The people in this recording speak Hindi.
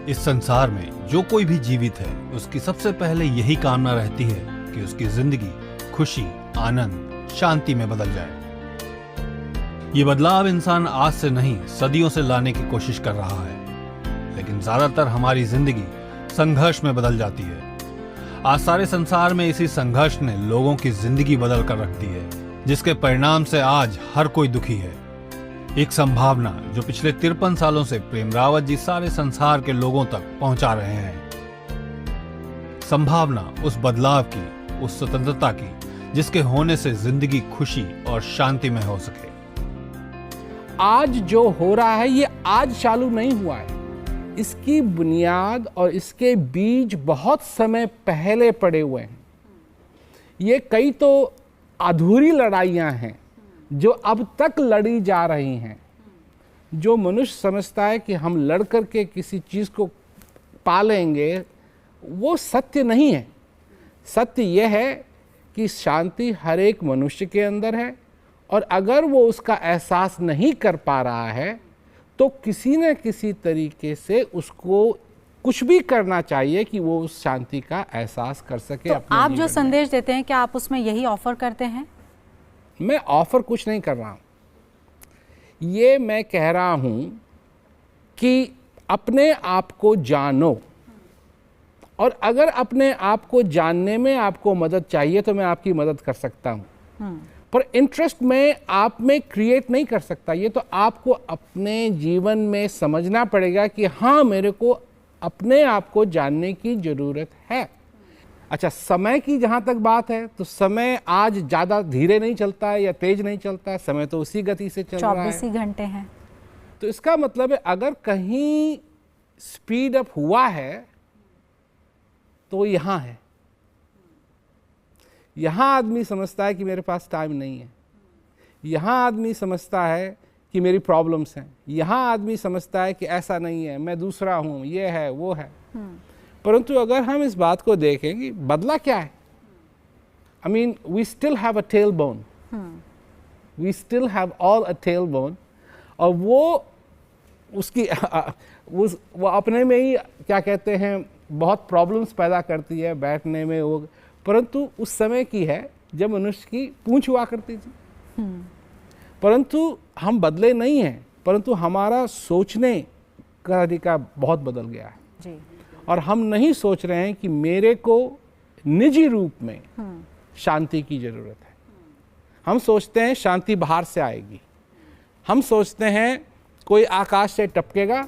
इस संसार में जो कोई भी जीवित है उसकी सबसे पहले यही कामना रहती है कि उसकी जिंदगी खुशी, आनंद, शांति में बदल जाए। ये बदलाव इंसान आज से नहीं सदियों से लाने की कोशिश कर रहा है, लेकिन ज्यादातर हमारी जिंदगी संघर्ष में बदल जाती है। आज सारे संसार में इसी संघर्ष ने लोगों की जिंदगी बदल कर रख दी है, जिसके परिणाम से आज हर कोई दुखी है। एक संभावना जो पिछले 53 सालों से प्रेम रावत जी सारे संसार के लोगों तक पहुंचा रहे हैं। संभावना उस बदलाव की, उस स्वतंत्रता की, जिसके होने से जिंदगी खुशी और शांति में हो सके। आज जो हो रहा है ये आज चालू नहीं हुआ है, इसकी बुनियाद और इसके बीज बहुत समय पहले पड़े हुए हैं। ये कई तो अधूरी लड़ाइयाँ हैं जो अब तक लड़ी जा रही हैं। जो मनुष्य समझता है कि हम लड़ कर के किसी चीज़ को पा लेंगे, वो सत्य नहीं है। सत्य यह है कि शांति हर एक मनुष्य के अंदर है, और अगर वो उसका एहसास नहीं कर पा रहा है तो किसी न किसी तरीके से उसको कुछ भी करना चाहिए कि वो उस शांति का एहसास कर सके। तो आप जो संदेश देते हैं, क्या आप उसमें यही ऑफर करते हैं? मैं ऑफर कुछ नहीं कर रहा हूँ। ये मैं कह रहा हूँ कि अपने आप को जानो, और अगर अपने आप को जानने में आपको मदद चाहिए तो मैं आपकी मदद कर सकता हूँ, पर इंटरेस्ट में आप में क्रिएट नहीं कर सकता। ये तो आपको अपने जीवन में समझना पड़ेगा कि हाँ, मेरे को अपने आप को जानने की ज़रूरत है। अच्छा, समय की जहाँ तक बात है तो समय आज ज़्यादा धीरे नहीं चलता है या तेज नहीं चलता है, समय तो उसी गति से चल रहा है। 24 घंटे हैं। तो इसका मतलब है अगर कहीं स्पीड अप हुआ है तो यहाँ है। यहाँ आदमी समझता है कि मेरे पास टाइम नहीं है, यहाँ आदमी समझता है कि मेरी प्रॉब्लम्स हैं, यहाँ आदमी समझता है कि ऐसा नहीं है, मैं दूसरा हूँ, ये है वो है। परंतु अगर हम इस बात को देखें कि बदला क्या है, I mean we still have a tail bone, we still have all a tail bone, और वो उसकी वो अपने में ही क्या कहते हैं बहुत प्रॉब्लम्स पैदा करती है बैठने में वो, परंतु उस समय की है जब मनुष्य की पूंछ हुआ करती थी। परंतु हम बदले नहीं हैं, परंतु हमारा सोचने का तरीका बहुत बदल गया है जी। और हम नहीं सोच रहे हैं कि मेरे को निजी रूप में शांति की ज़रूरत है। हम सोचते हैं शांति बाहर से आएगी, हम सोचते हैं कोई आकाश से टपकेगा